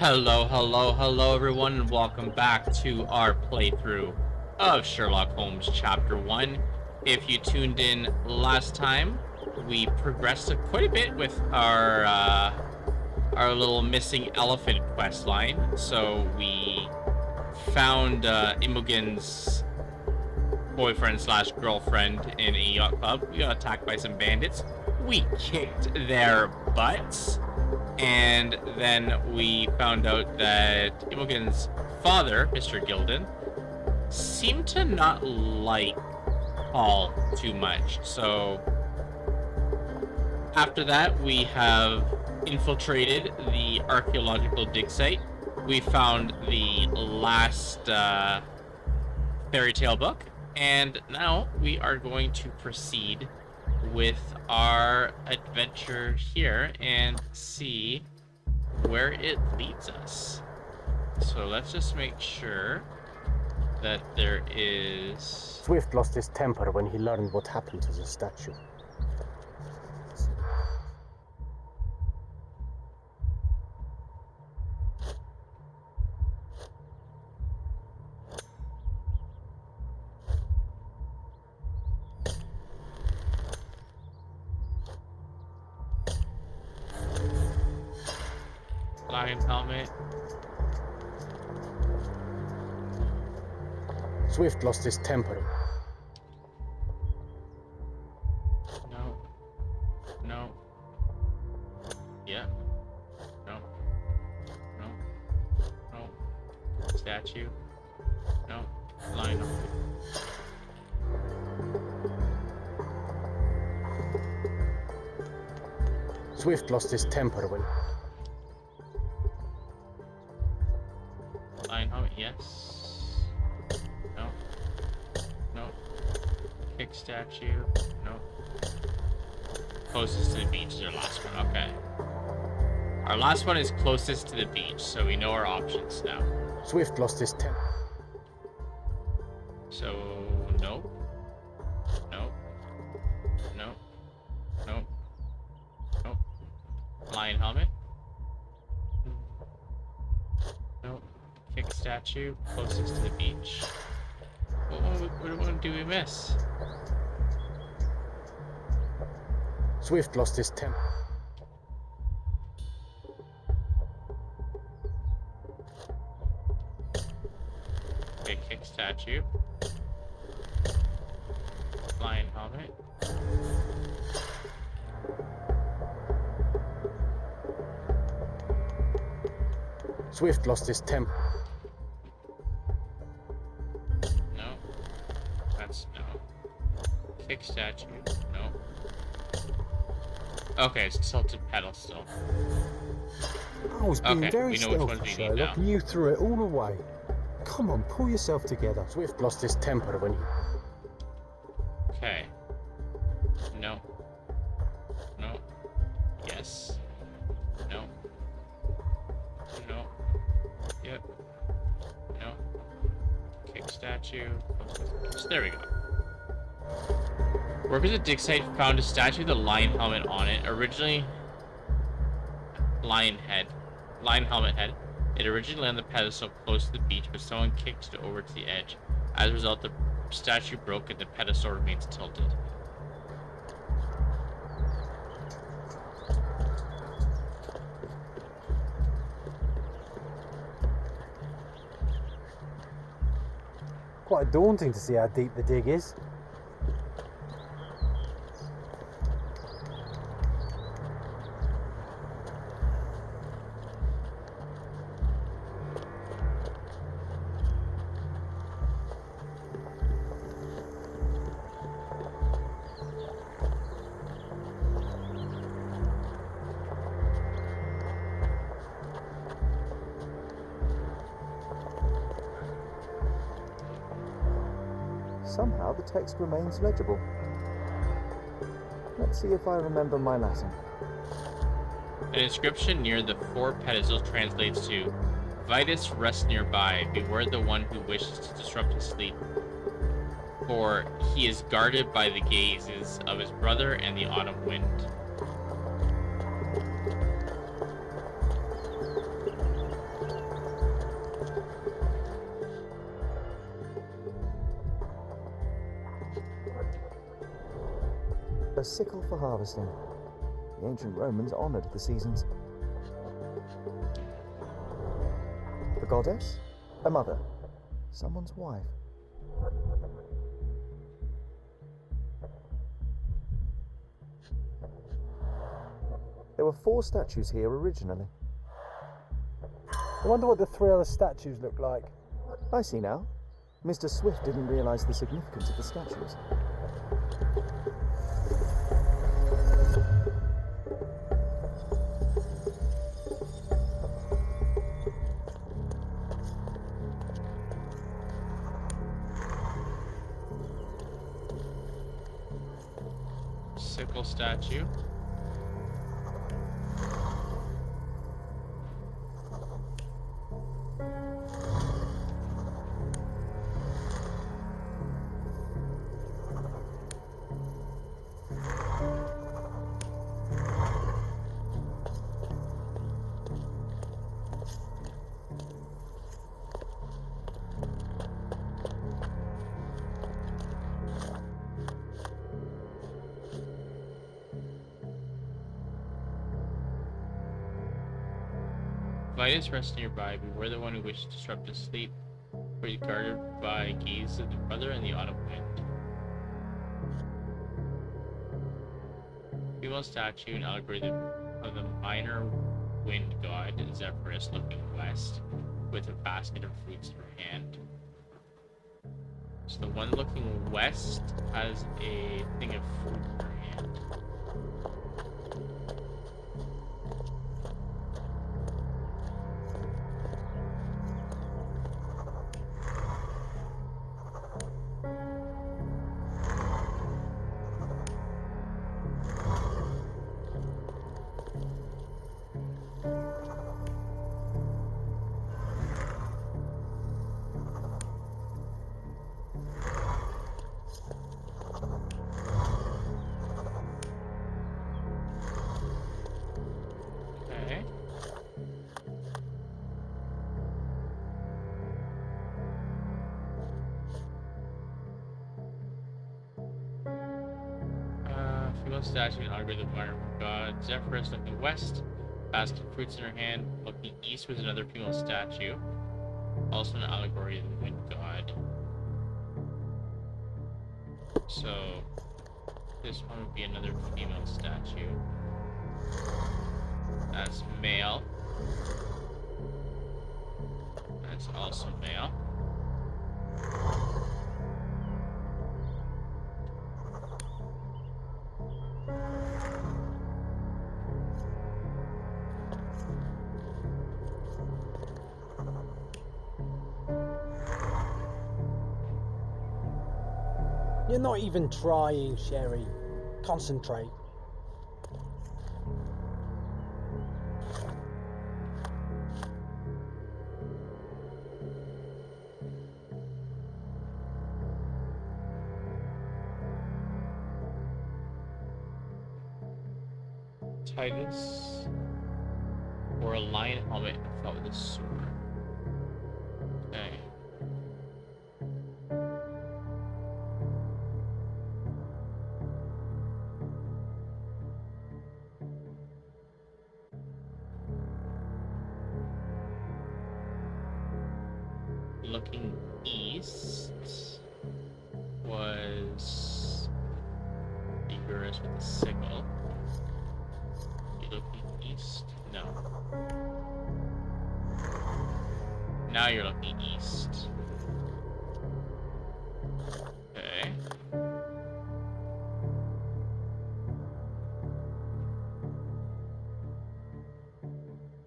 Hello everyone, and welcome back to our playthrough of Sherlock Holmes Chapter 1. If you tuned in last time, we progressed quite a bit with our little missing elephant quest line. So we found Imogen's boyfriend slash girlfriend in a yacht club. We got attacked by some bandits. We kicked their butts. And then we found out that Imogen's father, Mr. Gilden, seemed to not like Paul too much. So after that, we have infiltrated the archaeological dig site. We found the last fairy tale book, and now we are going to proceed with our adventure here and see where it leads us. So let's just make sure that there is... Swift lost his temper when he learned what happened to the statue. Lion helmet. Swift lost his temper. No. Yeah. No. Statue. No. Lion helmet. Swift lost his temper when... Lion helmet, yes. No. Kick statue, no. Closest to the beach is our last one, okay. Our last one is closest to the beach, so we know our options now. Swift lost his temper. So, no. Lion helmet. No. Kick statue, closest to the beach. What one do we miss? Swift lost his temper. Okay, kick statue. Lion helmet. Swift lost his temper. No. That's no. Kick statue. No. Okay, it's tilted pedal still. I was being Okay, very we know which ones stealthy, we need Sherlock, now. and you threw it all away. Come on, pull yourself together. Swift lost his temper when he... Okay. No. Yes. No. Yep. No. Kick statue. There we go. Workers at dig site found a statue with a lion helmet on it. Originally... Lion helmet head. It originally lay on the pedestal close to the beach, but someone kicked it over to the edge. As a result, the statue broke and the pedestal remains tilted. Quite daunting to see how deep the dig is. Somehow the text remains legible. Let's see if I remember my Latin. An inscription near the four pedestals translates to, Vitus rests nearby, beware the one who wishes to disrupt his sleep. For he is guarded by the gazes of his brother and the autumn wind. A sickle for harvesting. The ancient Romans honoured the seasons. The goddess? A mother. Someone's wife. There were 4 statues here originally. I wonder what the 3 other statues look like. I see now. Mr. Swift didn't realise the significance of the statues. Sickle statue. Vitus rests nearby. Beware the one who wishes to disrupt his sleep, for he is guarded by gaze of the brother and the autumn wind. Female statue, an allegory of the minor wind god Zephyrus, looking west with a basket of fruits in her hand. So the one looking west has a thing of fruit in her hand. Okay. Female statue, an allegory of the minor god Zephyrus, looking west, basket of fruits in her hand. Looking east was another female statue, also an allegory of the wind god. So this one would be another female statue. That's male. That's also male. You're not even trying, Sherry. Concentrate. Titus wore a lion helmet and fought with a sword. Okay. Looking east was Eurus with a sickle. Looking east? No. Now you're looking east. Okay.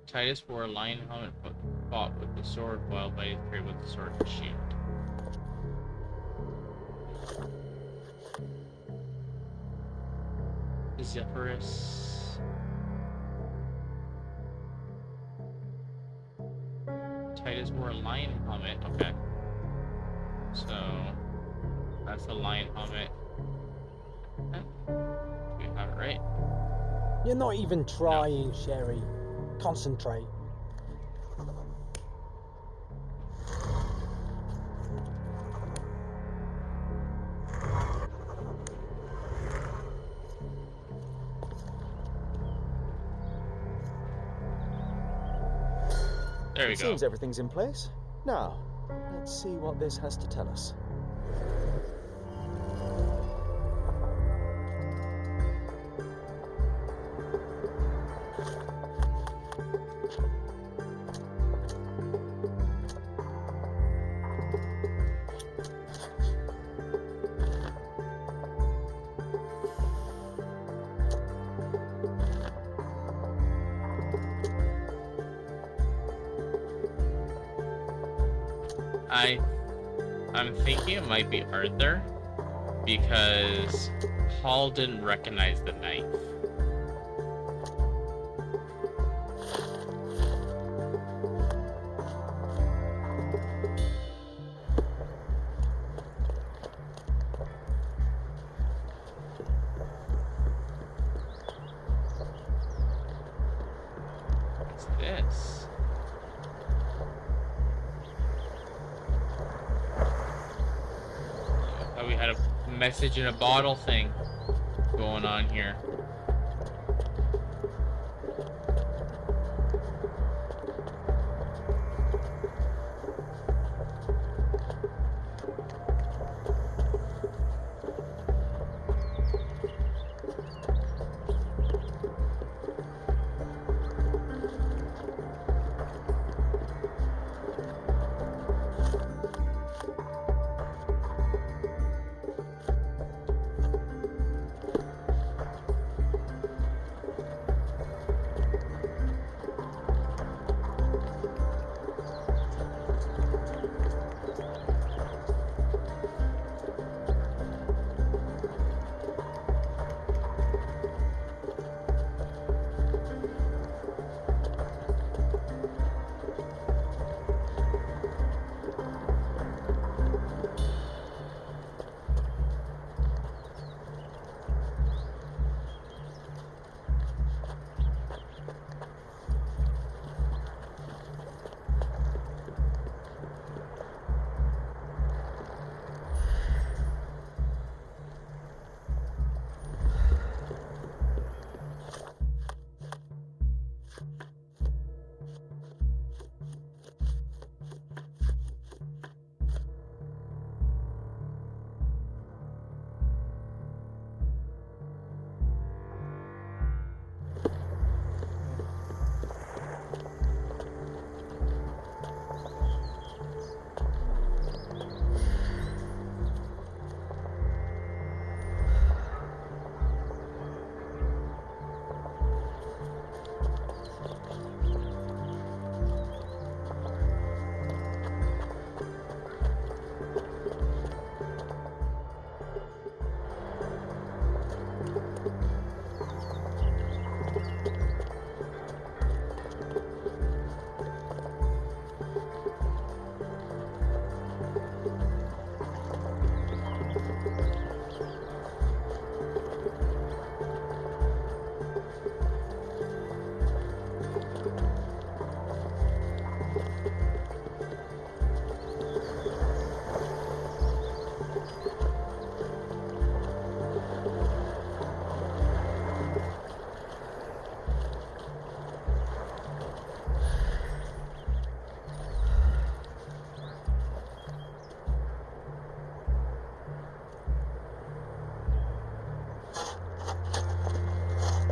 Titus wore a lion helmet but fought with the sword, while Vitus carried with the sword and shield. Zephyrus. Titus wore a lion helmet. Okay. So that's the lion helmet. Okay. We have it right. You're not even trying, Sherry. Concentrate. There we go. Seems everything's in place. Now, let's see what this has to tell us. I'm thinking it might be Arthur because Paul didn't recognize the knife. What's this? We had a message in a bottle thing going on here.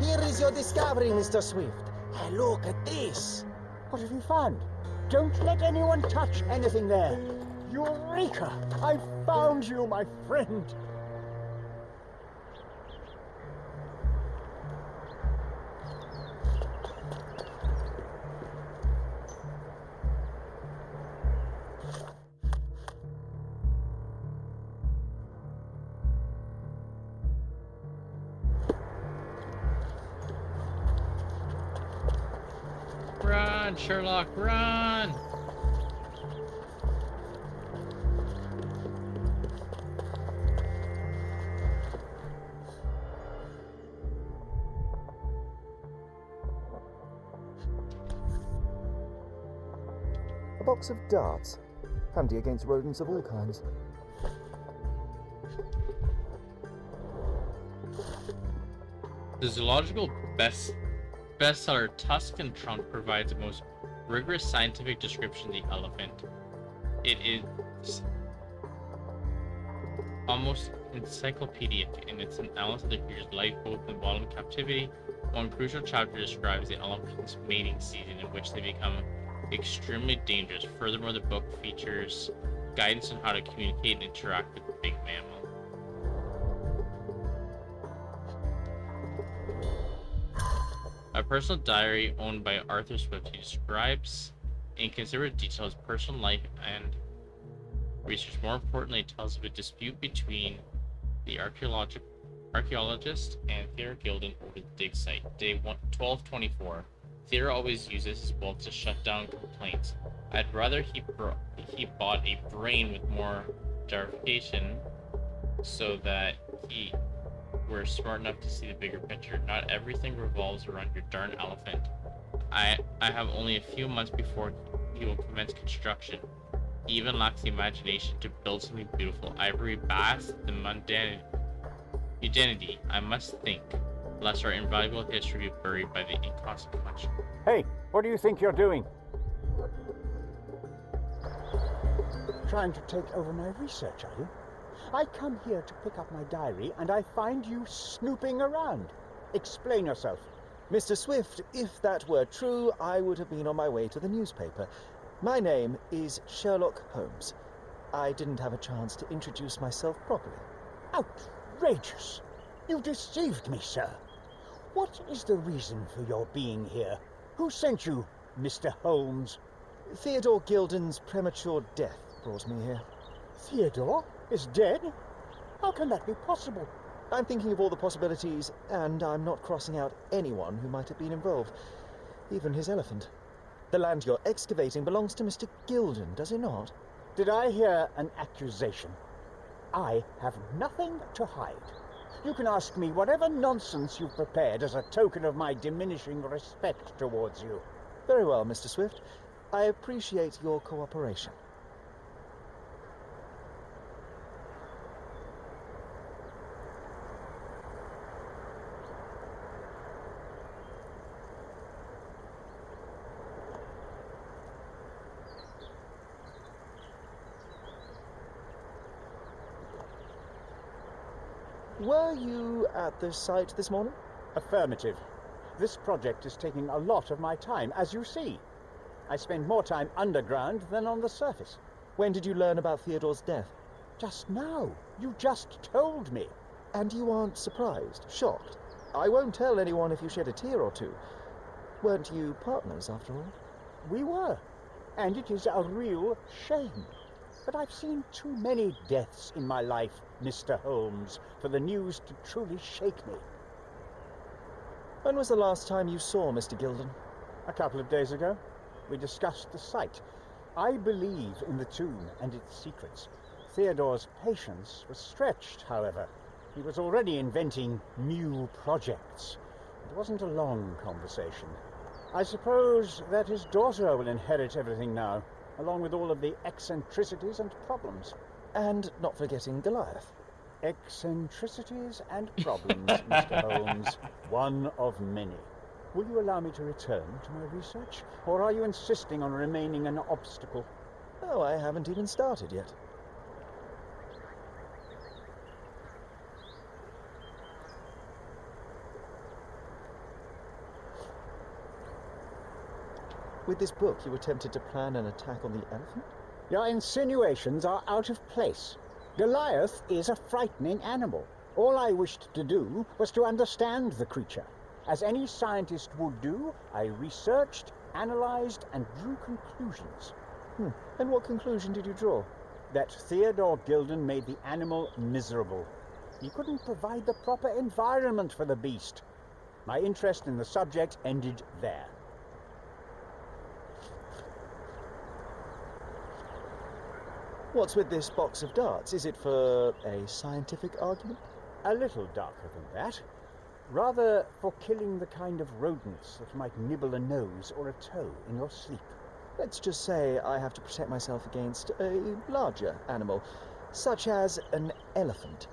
Here is your discovery, Mr. Swift. And look at this. What have you found? Don't let anyone touch anything there. Eureka! I found you, my friend. Run, Sherlock, run! A box of darts, handy against rodents of all kinds. The zoological bestseller Tuscan trunk provides the most rigorous scientific description of the elephant. It is almost encyclopedic in its analysis of the creature's life both in wild and captivity. One crucial chapter describes the elephant's mating season, in which they become extremely dangerous. Furthermore, the book features guidance on how to communicate and interact with the big mammal. A personal diary owned by Arthur Swift. He describes in considerate detail his personal life and research. More importantly, it tells of a dispute between the archaeologist and Theodore Gilden over the dig site. Day 1224. Theodore always uses his wealth to shut down complaints. I'd rather he bought a brain with more clarification so that he were smart enough to see the bigger picture. Not everything revolves around your darn elephant. I have only a few months before he will commence construction. He even lacks the imagination to build something beautiful. Ivory baths the mundanity, I must think, lest our invaluable history be buried by the inconsequential. Hey, what do you think you're doing? Trying to take over my research, are you? I come here to pick up my diary, and I find you snooping around. Explain yourself. Mr. Swift, if that were true, I would have been on my way to the newspaper. My name is Sherlock Holmes. I didn't have a chance to introduce myself properly. Outrageous! You deceived me, sir. What is the reason for your being here? Who sent you, Mr. Holmes? Theodore Gilden's premature death brought me here. Theodore is dead? How can that be possible? I'm thinking of all the possibilities, and I'm not crossing out anyone who might have been involved. Even his elephant. The land you're excavating belongs to Mr. Gilden, does it not? Did I hear an accusation? I have nothing to hide. You can ask me whatever nonsense you've prepared as a token of my diminishing respect towards you. Very well, Mr. Swift. I appreciate your cooperation. Were you at the site this morning? Affirmative. This project is taking a lot of my time, as you see. I spend more time underground than on the surface. When did you learn about Theodore's death? Just now. You just told me. And you aren't surprised, shocked? I won't tell anyone if you shed a tear or two. Weren't you partners, after all? We were. And it is a real shame. But I've seen too many deaths in my life, Mr. Holmes, for the news to truly shake me. When was the last time you saw Mr. Gilden? A couple of days ago. We discussed the site. I believe in the tomb and its secrets. Theodore's patience was stretched, however. He was already inventing new projects. It wasn't a long conversation. I suppose that his daughter will inherit everything now, along with all of the eccentricities and problems. And not forgetting Goliath. Eccentricities and problems, Mr. Holmes. One of many. Will you allow me to return to my research, or are you insisting on remaining an obstacle? Oh, I haven't even started yet. With this book, you attempted to plan an attack on the elephant? Your insinuations are out of place. Goliath is a frightening animal. All I wished to do was to understand the creature. As any scientist would do, I researched, analyzed, and drew conclusions. And what conclusion did you draw? That Theodore Gilden made the animal miserable. He couldn't provide the proper environment for the beast. My interest in the subject ended there. What's with this box of darts? Is it for a scientific argument? A little darker than that. Rather for killing the kind of rodents that might nibble a nose or a toe in your sleep. Let's just say I have to protect myself against a larger animal, such as an elephant.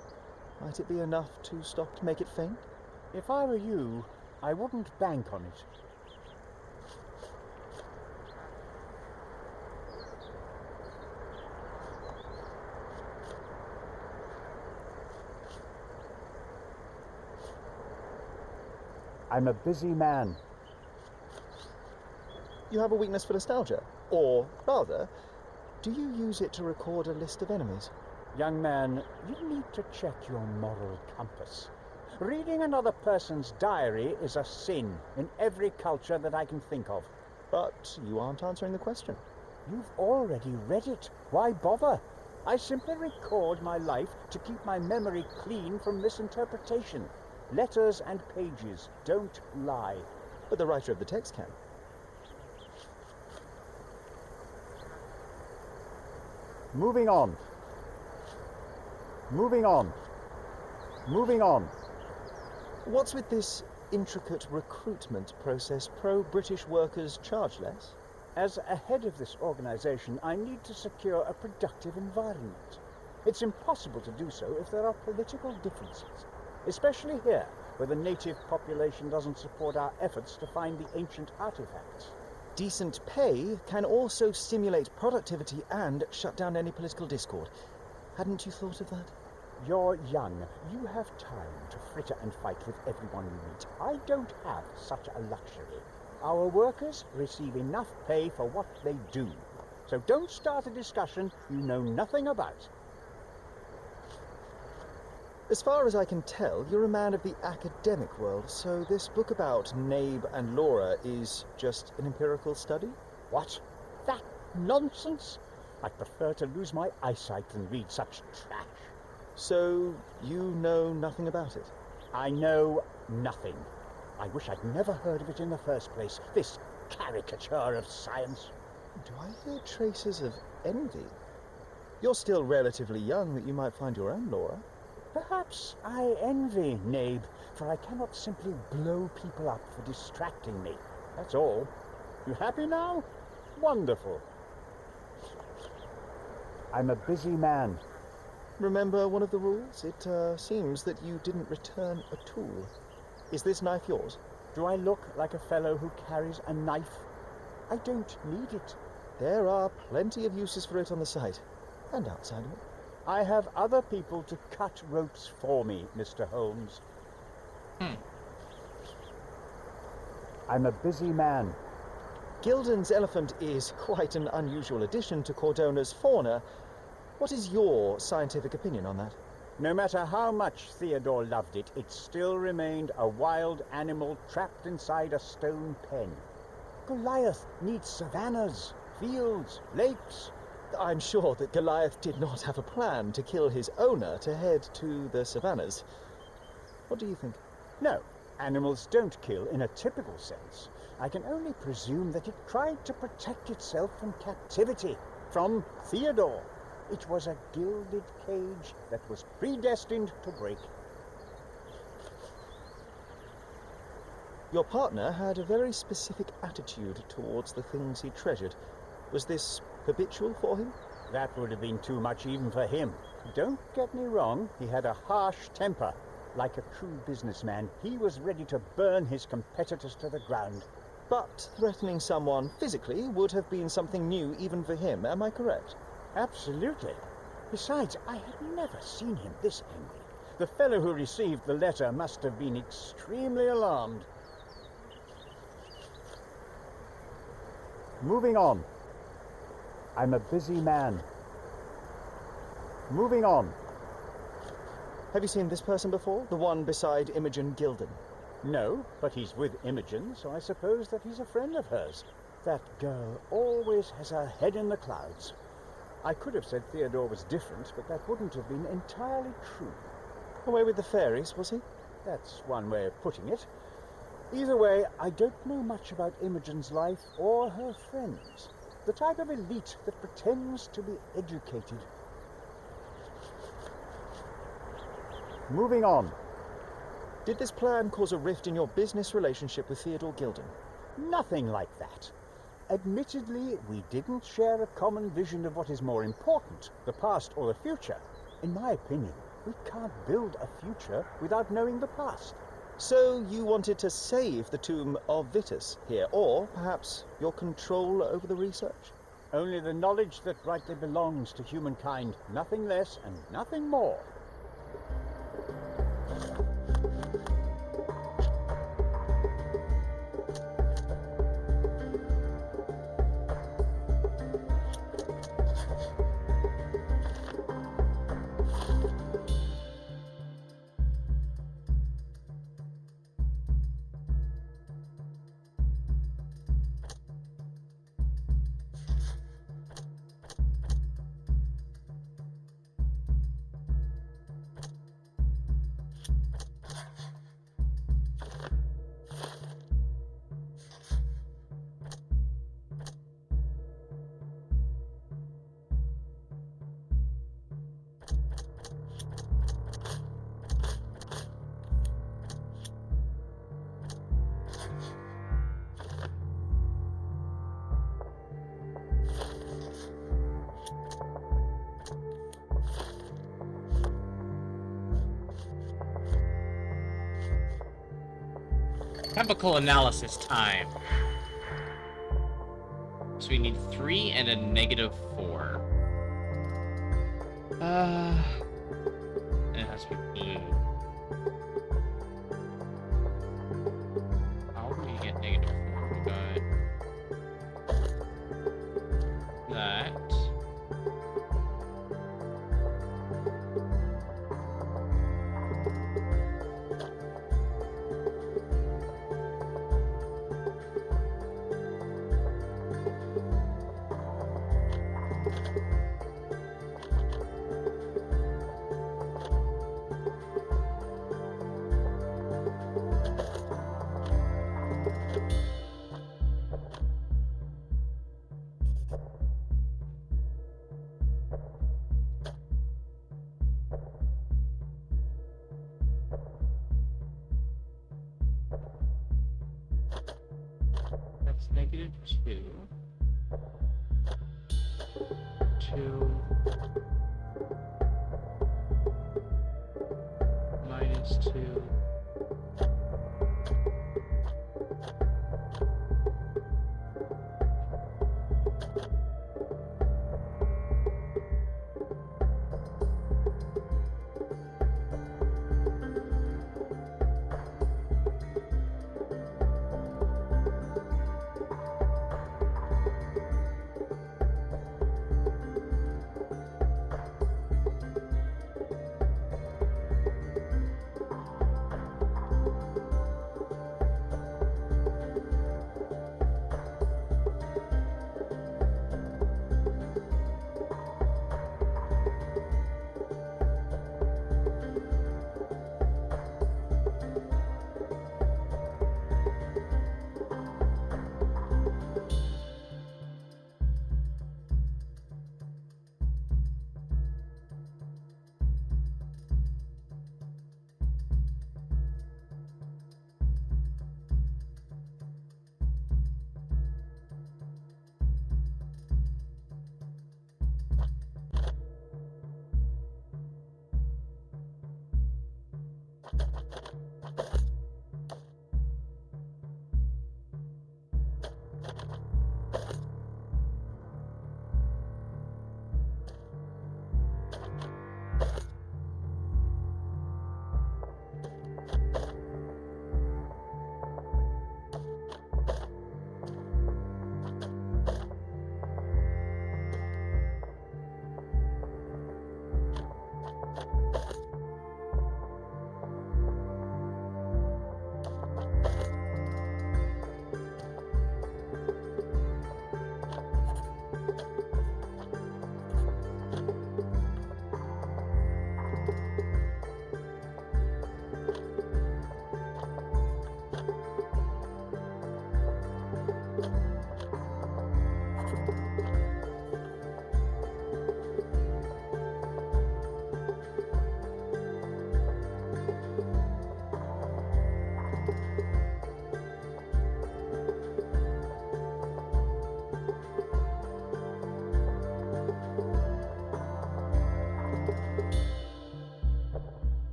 Might it be enough to make it faint? If I were you, I wouldn't bank on it. I'm a busy man. You have a weakness for nostalgia? Or, rather, do you use it to record a list of enemies? Young man, you need to check your moral compass. Reading another person's diary is a sin in every culture that I can think of. But you aren't answering the question. You've already read it. Why bother? I simply record my life to keep my memory clean from misinterpretation. Letters and pages don't lie. But the writer of the text can. Moving on. Moving on. Moving on. What's with this intricate recruitment process? Pro-British workers charge less? As a head of this organization, I need to secure a productive environment. It's impossible to do so if there are political differences, especially here, where the native population doesn't support our efforts to find the ancient artifacts. Decent pay can also stimulate productivity and shut down any political discord. Hadn't you thought of that? You're young. You have time to fritter and fight with everyone you meet. I don't have such a luxury. Our workers receive enough pay for what they do. So don't start a discussion you know nothing about. As far as I can tell, you're a man of the academic world, so this book about Nabe and Laura is just an empirical study? What? That nonsense? I'd prefer to lose my eyesight than read such trash. So you know nothing about it? I know nothing. I wish I'd never heard of it in the first place, this caricature of science. Do I hear traces of envy? You're still relatively young that you might find your own Laura. Perhaps I envy Nabe, for I cannot simply blow people up for distracting me. That's all. You happy now? Wonderful. I'm a busy man. Remember one of the rules? It seems that you didn't return a tool. Is this knife yours? Do I look like a fellow who carries a knife? I don't need it. There are plenty of uses for it on the site, and outside of it. I have other people to cut ropes for me, Mr. Holmes. I'm a busy man. Gilden's elephant is quite an unusual addition to Cordona's fauna. What is your scientific opinion on that? No matter how much Theodore loved it, it still remained a wild animal trapped inside a stone pen. Goliath needs savannas, fields, lakes. I'm sure that Goliath did not have a plan to kill his owner to head to the savannas. What do you think? No, animals don't kill in a typical sense. I can only presume that it tried to protect itself from captivity, from Theodore. It was a gilded cage that was predestined to break. Your partner had a very specific attitude towards the things he treasured. Was this habitual for him? That would have been too much even for him. Don't get me wrong, he had a harsh temper. Like a true businessman, he was ready to burn his competitors to the ground. But threatening someone physically would have been something new even for him, am I correct? Absolutely. Besides, I had never seen him this angry. The fellow who received the letter must have been extremely alarmed. Moving on. I'm a busy man. Moving on. Have you seen this person before? The one beside Imogen Gilden? No, but he's with Imogen, so I suppose that he's a friend of hers. That girl always has her head in the clouds. I could have said Theodore was different, but that wouldn't have been entirely true. Away with the fairies, was he? That's one way of putting it. Either way, I don't know much about Imogen's life or her friends. The type of elite that pretends to be educated. Moving on. Did this plan cause a rift in your business relationship with Theodore Gilden? Nothing like that. Admittedly, we didn't share a common vision of what is more important, the past or the future. In my opinion, we can't build a future without knowing the past. So you wanted to save the tomb of Vitus here, or perhaps your control over the research? Only the knowledge that rightly belongs to humankind, nothing less and nothing more. Chemical analysis time. So we need 3 and a -4. And it has to be blue. How do we get -4? We got that. That's -2. 2 -2.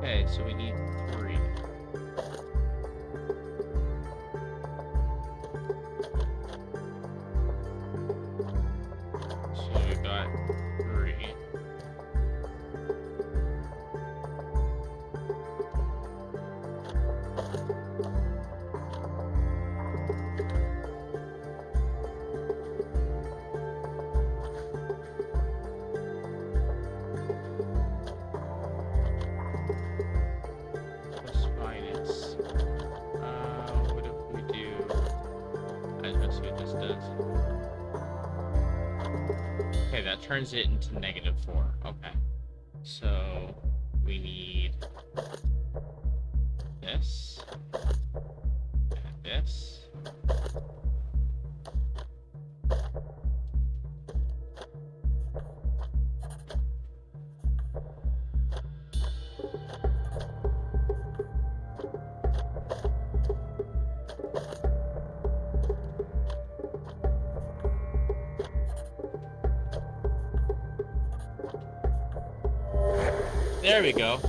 Okay, so we need 3. So we got 3. Plus minus. What if we do? Let's see what this does. Okay, that turns it into -4. Okay. So we need this and this. There we go.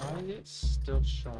Why is it still showing?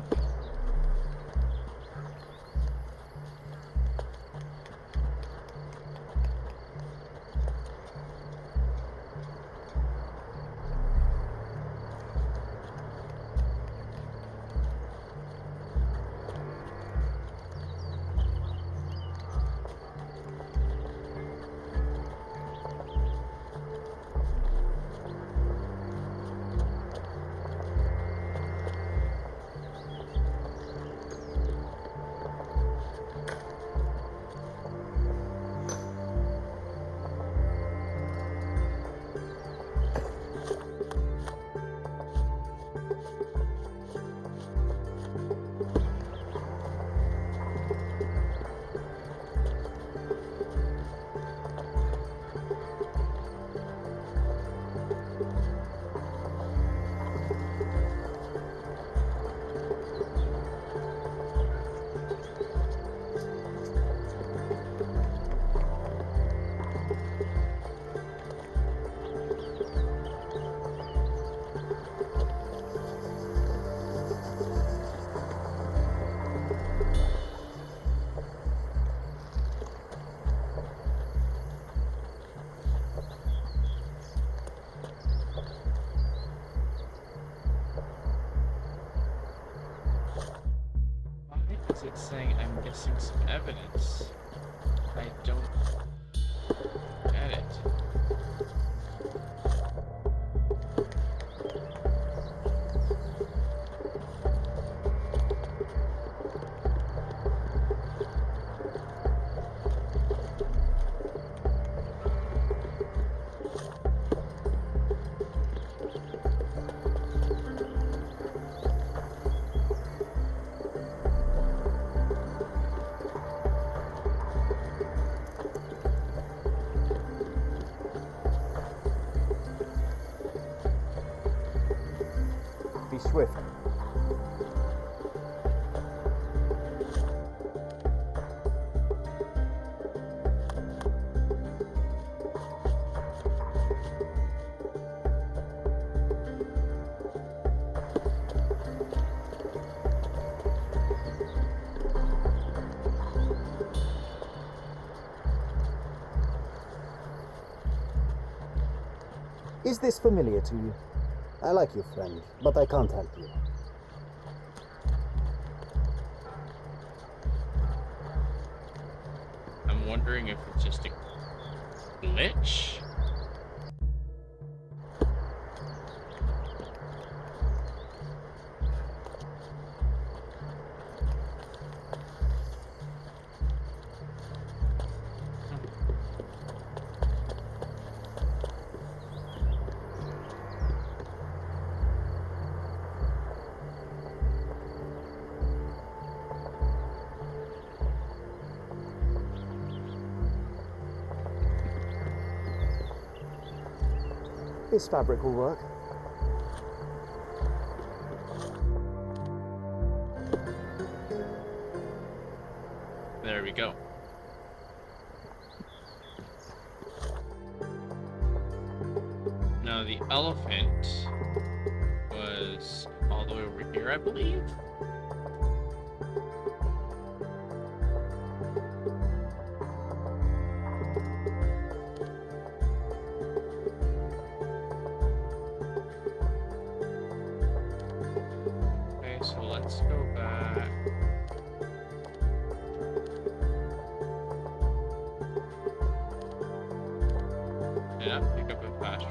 Is it saying I'm missing some evidence? I don't get it. Be swift. Is this familiar to you? I like you, friend, but I can't help you. wondering if it's just a glitch. This fabric will work. There we go. Now the elephant was all the way over here, I believe. Okay, so let's go back. Did I pick up a fast?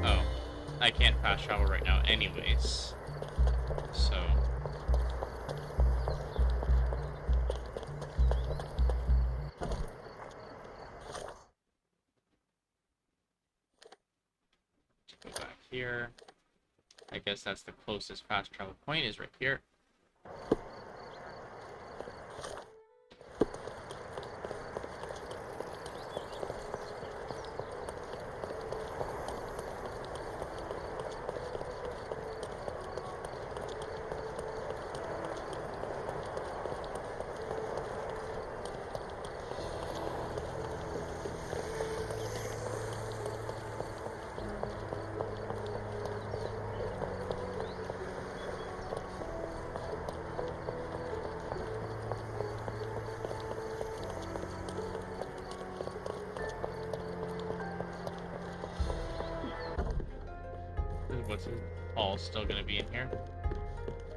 Oh, I can't fast travel right now anyways. So go back here. I guess that's the closest fast travel point is right here. What's his Paul still gonna be in here?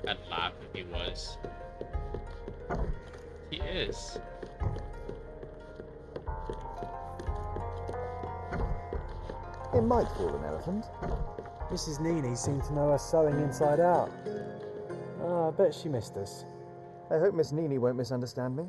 I'd laugh if he was. He is. It might fool an elephant. Mrs. Nini seemed to know her sewing inside out. I bet she missed us. I hope Miss Nini won't misunderstand me.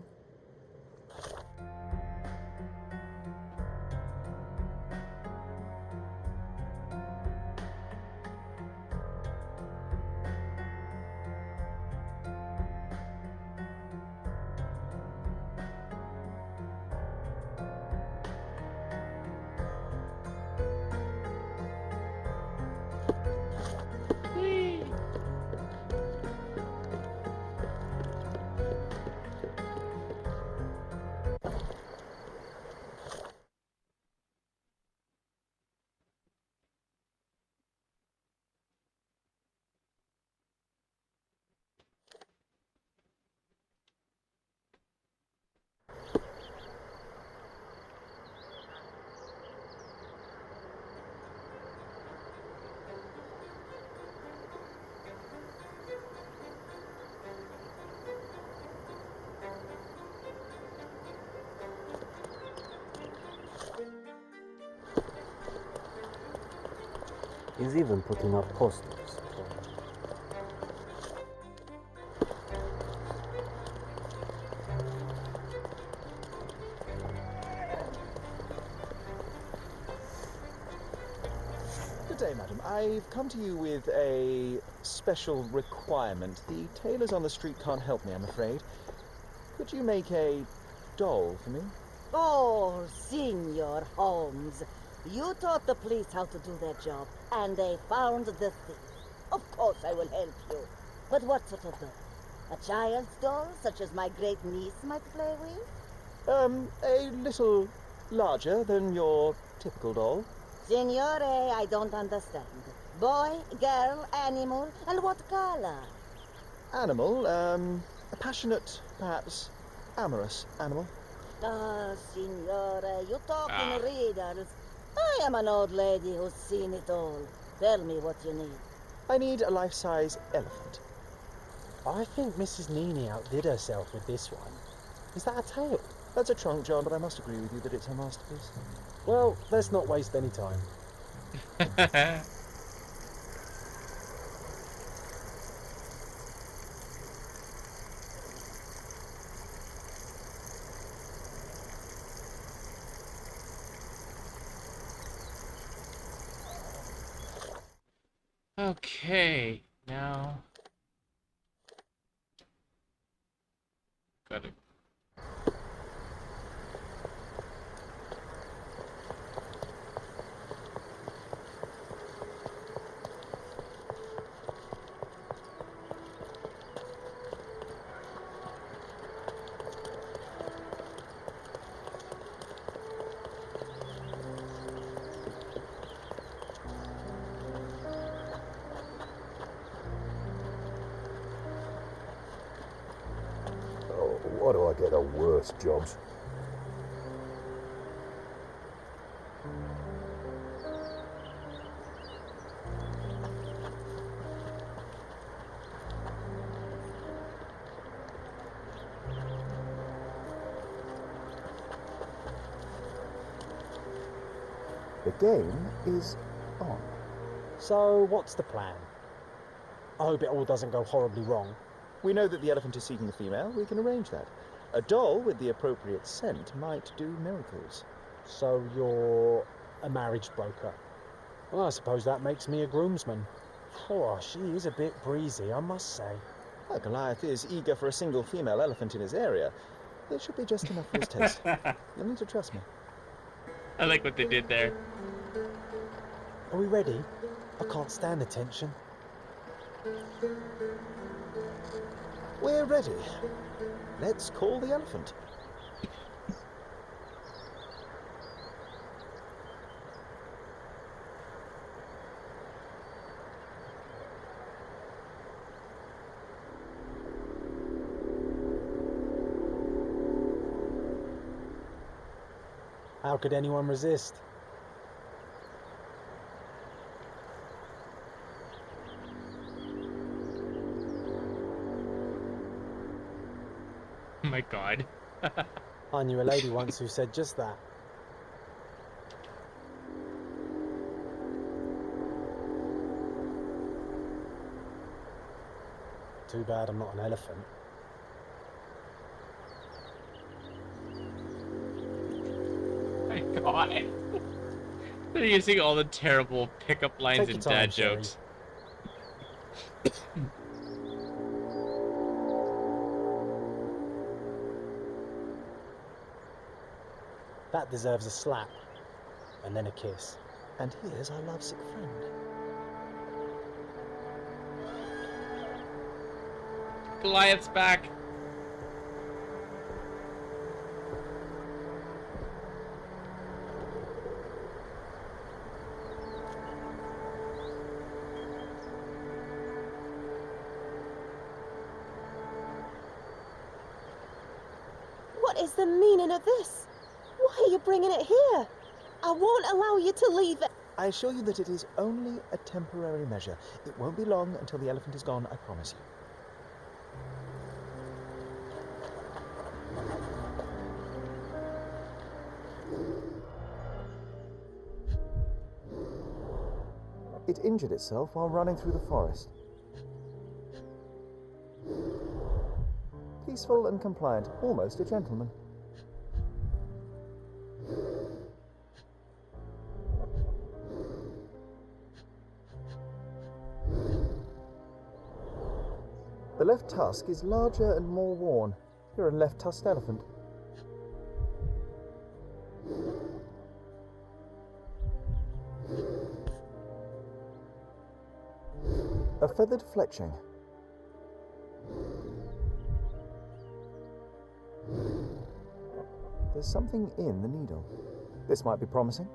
He's even putting up posters. Good day, madam. I've come to you with a special requirement. The tailors on the street can't help me, I'm afraid. Could you make a doll for me? Oh, Senor Holmes. You taught the police how to do their job, and they found the thief. Of course I will help you. But what sort of doll? A child's doll, such as my great niece might play with? A little larger than your typical doll. Signore, I don't understand. Boy, girl, animal, and what color? Animal, a passionate, perhaps amorous animal. Ah, Signore, you talk in riddles. I am an old lady who's seen it all. Tell me what you need. I need a life-size elephant. I think Mrs. Nini outdid herself with this one. Is that a tail? That's a trunk, John, but I must agree with you that it's a masterpiece. Well, let's not waste any time. Okay, now got it. Oh, why do I get the worst jobs? The game is on. So, what's the plan? I hope it all doesn't go horribly wrong. We know that the elephant is seeking a female. We can arrange that. A doll with the appropriate scent might do miracles. So, you're a marriage broker. Well, I suppose that makes me a groomsman. Oh, she is a bit breezy, I must say. Well, Goliath is eager for a single female elephant in his area. It should be just enough for his taste. You'll need to trust me. I like what they did there. Are we ready? I can't stand the tension. We're ready. Let's call the elephant. How could anyone resist? Oh my god. I knew a lady once who said just that. Too bad I'm not an elephant. My god. They're using all the terrible pickup lines Take and your time, dad Sherry. jokes. That deserves a slap. And then a kiss. And here's our lovesick friend. Goliath's back. What is the meaning of this? Why are you bringing it here? I won't allow you to leave it. I assure you that it is only a temporary measure. It won't be long until the elephant is gone, I promise you. It injured itself while running through the forest. Peaceful and compliant, almost a gentleman. The left tusk is larger and more worn. You're a left-tusked elephant. A feathered fletching. There's something in the needle. This might be promising.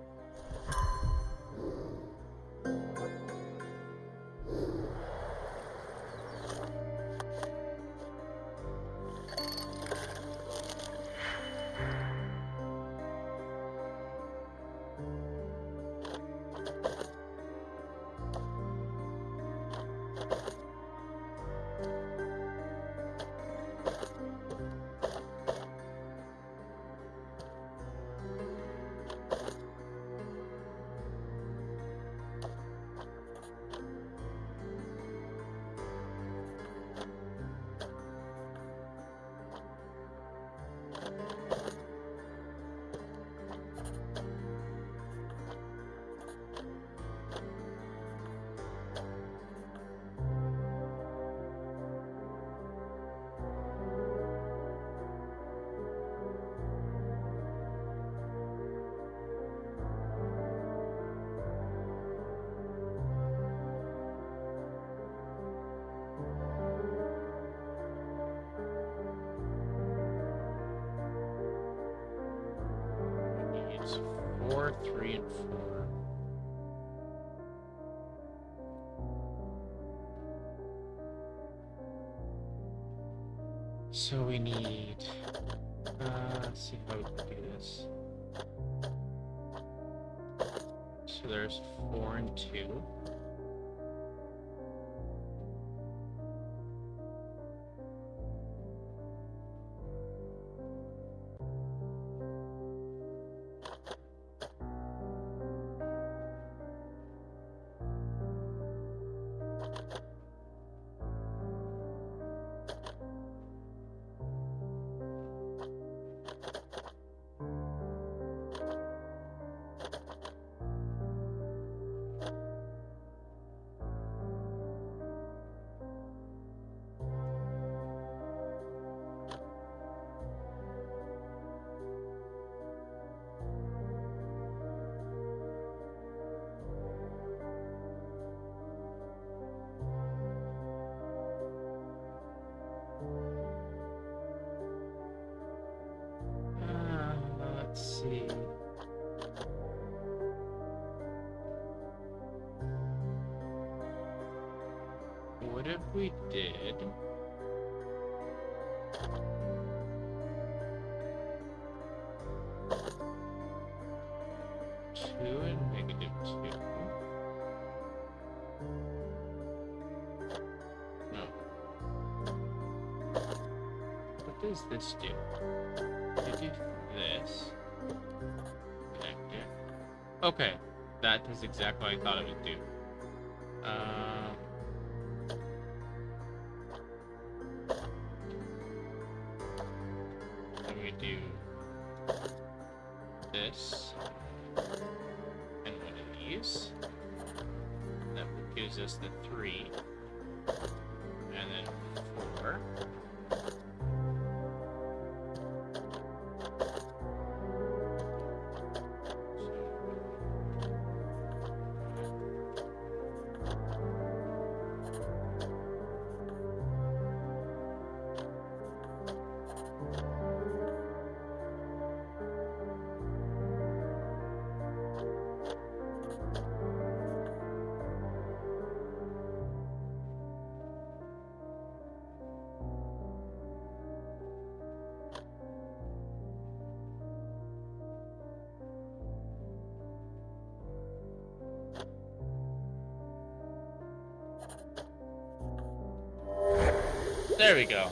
3 and 4. So we need. Let's see how we can do this. So there's 4 and 2. Let's see. What if we did? Two and -2. No. What does this do? You do this. Connect it. Okay, that does exactly what I thought it would do. Then we do this and one of these. That gives us the 3, and then 4. There we go.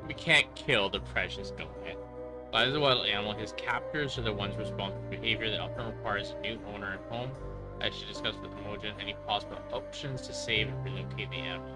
We can't kill the precious donut. As a wild animal, his captors are the ones responsible for behavior that often requires a new owner at home. I should discuss with Imogen any possible options to save and relocate the animal.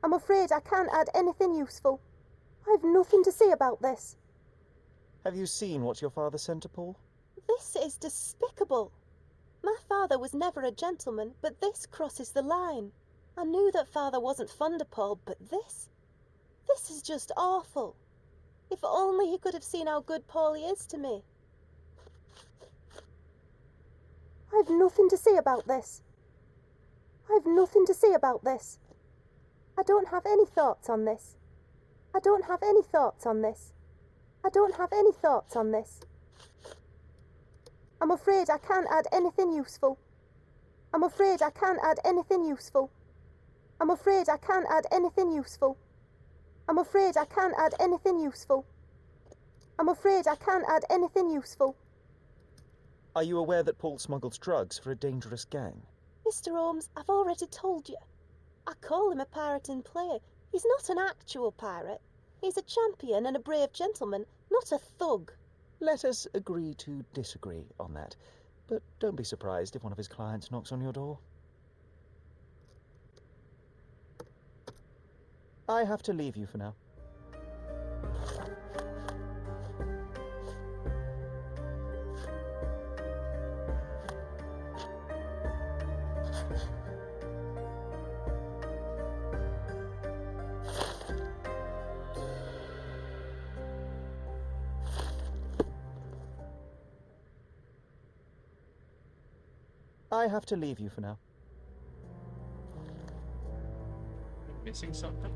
I'm afraid I can't add anything useful. I've nothing to say about this. Have you seen what your father sent to Paul? This is despicable. My father was never a gentleman, but this crosses the line. I knew that father wasn't fond of Paul, but this is just awful. If only he could have seen how good Paulie is to me. I've nothing to say about this. I've nothing to say about this. I don't have any thoughts on this. I don't have any thoughts on this. I don't have any thoughts on this. I'm afraid I can't add anything useful. I'm afraid I can't add anything useful. I'm afraid I can't add anything useful. I'm afraid I can't add anything useful. I'm afraid I can't add anything useful. Are you aware that Paul smuggles drugs for a dangerous gang? Mr. Holmes, I've already told you. I call him a pirate in play. He's not an actual pirate. He's a champion and a brave gentleman, not a thug. Let us agree to disagree on that. But don't be surprised if one of his clients knocks on your door. I have to leave you for now. I have to leave you for now. Missing something?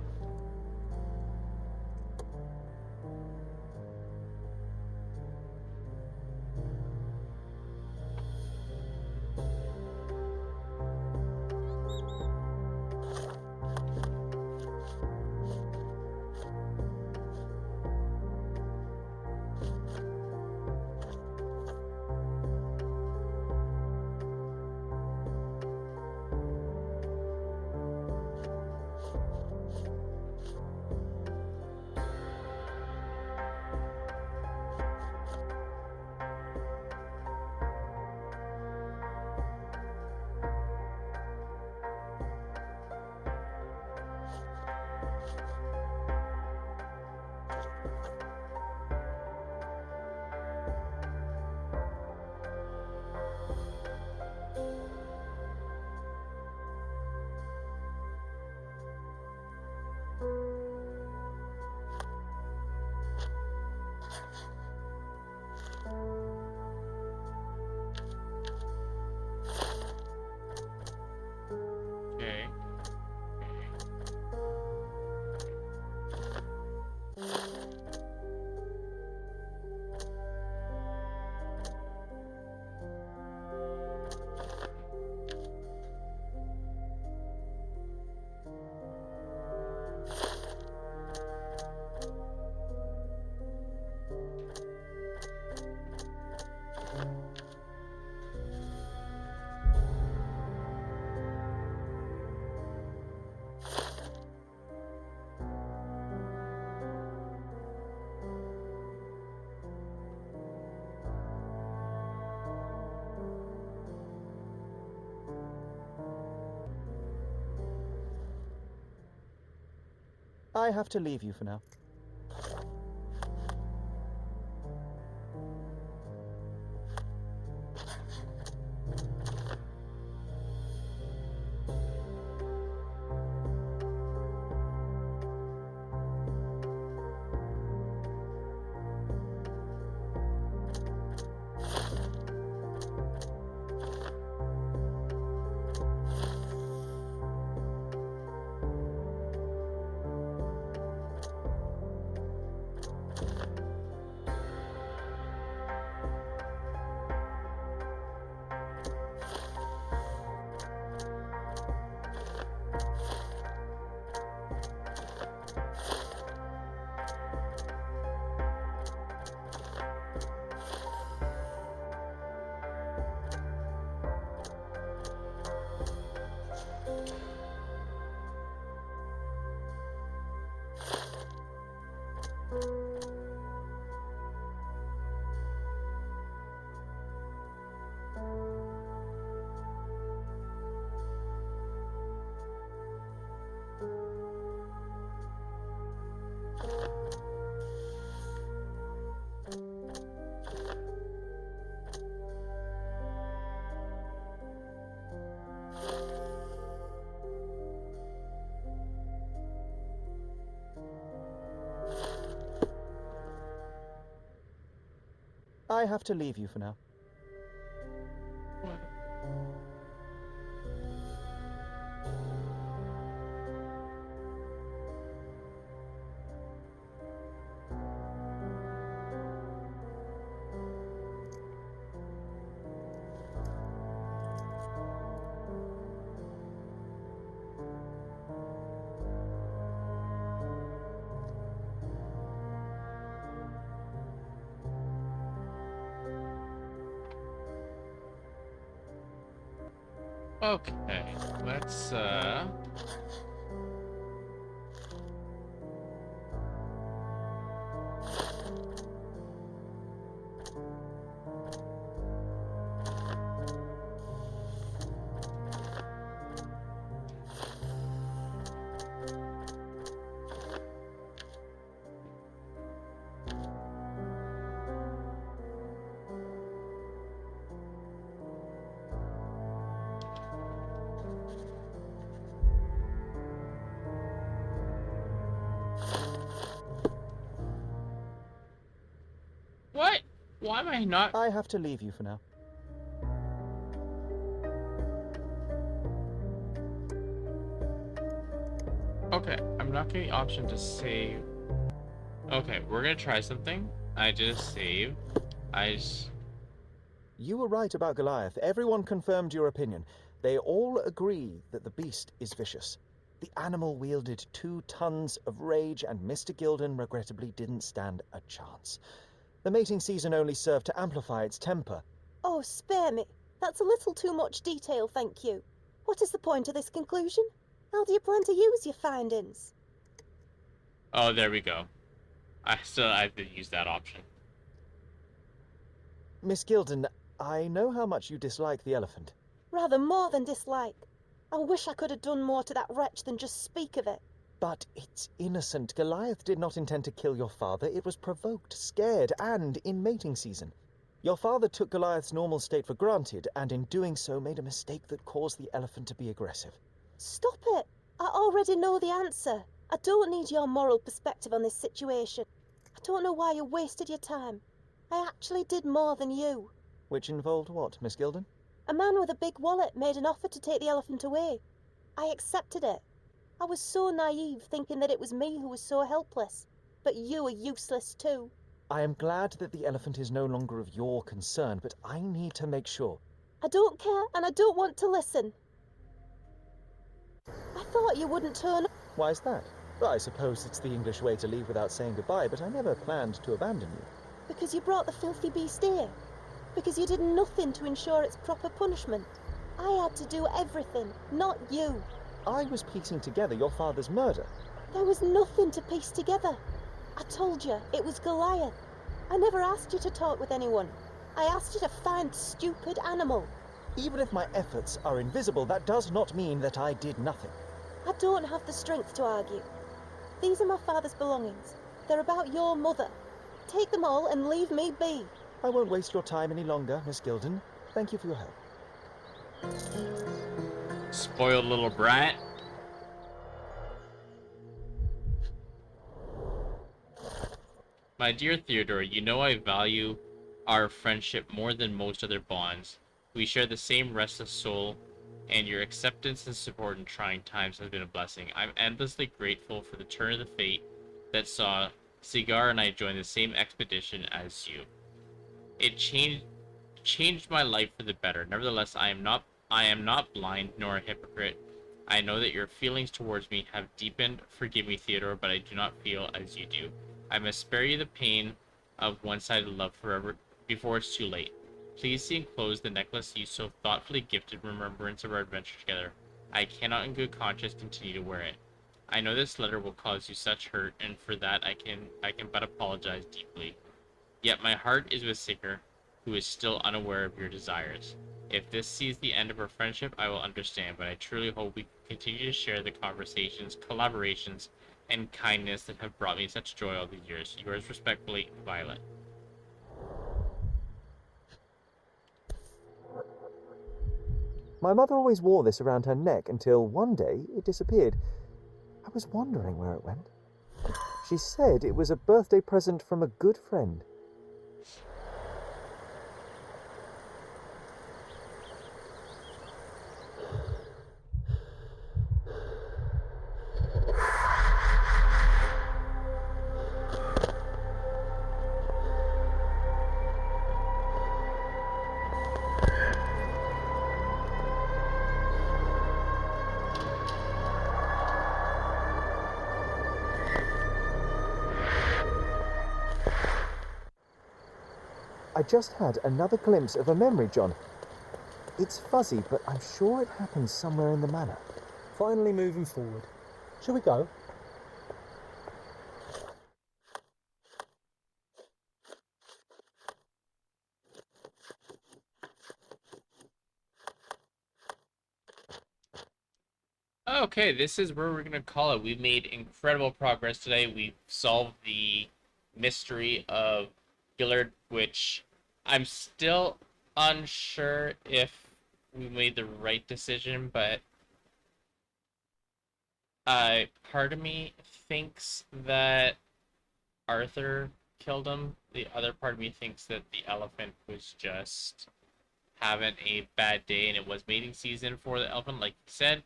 Okay. I have to leave you for now. I have to leave you for now. Okay, let's what? Why am I not? I have to leave you for now. Okay, I'm not getting the option to save. Okay, we're gonna try something. I just saved. You were right about Goliath. Everyone confirmed your opinion. They all agree that the beast is vicious. The animal wielded 2 tons of rage, and Mr. Gilden regrettably didn't stand a chance. The mating season only served to amplify its temper. Oh, spare me. That's a little too much detail, thank you. What is the point of this conclusion? How do you plan to use your findings? Oh, there we go. I have to use that option. Miss Gilden, I know how much you dislike the elephant. Rather more than dislike. I wish I could have done more to that wretch than just speak of it. But it's innocent. Goliath did not intend to kill your father. It was provoked, scared, and in mating season. Your father took Goliath's normal state for granted, and in doing so made a mistake that caused the elephant to be aggressive. Stop it! I already know the answer. I don't need your moral perspective on this situation. I don't know why you wasted your time. I actually did more than you. Which involved what, Miss Gilden? A man with a big wallet made an offer to take the elephant away. I accepted it. I was so naive, thinking that it was me who was so helpless. But you are useless too. I am glad that the elephant is no longer of your concern, but I need to make sure. I don't care, and I don't want to listen. I thought you wouldn't turn up. Why is that? Well, I suppose it's the English way to leave without saying goodbye, but I never planned to abandon you. Because you brought the filthy beast here. Because you did nothing to ensure its proper punishment. I had to do everything, not you. I was piecing together your father's murder. There was nothing to piece together. I told you, it was Goliath. I never asked you to talk with anyone. I asked you to find stupid animal. Even if my efforts are invisible, that does not mean that I did nothing. I don't have the strength to argue. These are my father's belongings. They're about your mother. Take them all and leave me be. I won't waste your time any longer, Miss Gilden. Thank you for your help. Spoiled little brat. My dear Theodore, you know I value our friendship more than most other bonds. We share the same restless soul, and your acceptance and support in trying times has been a blessing. I'm endlessly grateful for the turn of the fate that saw Cigar and I join the same expedition as you. It changed my life for the better. Nevertheless, I am not blind nor a hypocrite. I know that your feelings towards me have deepened. Forgive me, Theodore, but I do not feel as you do. I must spare you the pain of one-sided love forever before it's too late. Please see enclosed the necklace you so thoughtfully gifted in remembrance of our adventure together. I cannot in good conscience continue to wear it. I know this letter will cause you such hurt, and for that I can but apologize deeply. Yet my heart is with Sicker, who is still unaware of your desires. If this sees the end of our friendship, I will understand, but I truly hope we continue to share the conversations, collaborations, and kindness that have brought me such joy all these years. Yours respectfully, Violet. My mother always wore this around her neck until one day it disappeared. I was wondering where it went. She said it was a birthday present from a good friend. I just had another glimpse of a memory, John. It's fuzzy, but I'm sure it happened somewhere in the manor. Finally moving forward. Shall we go? Okay, this is where we're gonna call it. We made incredible progress today. We solved the mystery of Gillard, which I'm still unsure if we made the right decision, but part of me thinks that Arthur killed him. The other part of me thinks that the elephant was just having a bad day and it was mating season for the elephant, like you said.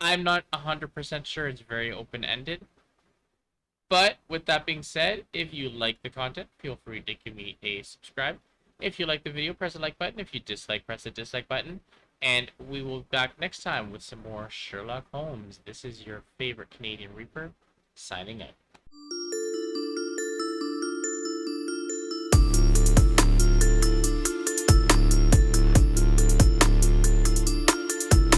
I'm not 100% sure. It's very open-ended. But with that being said, if you like the content, feel free to give me a subscribe. If you like the video, press the like button. If you dislike, press the dislike button. And we will be back next time with some more Sherlock Holmes. This is your favorite Canadian Reaper, signing out.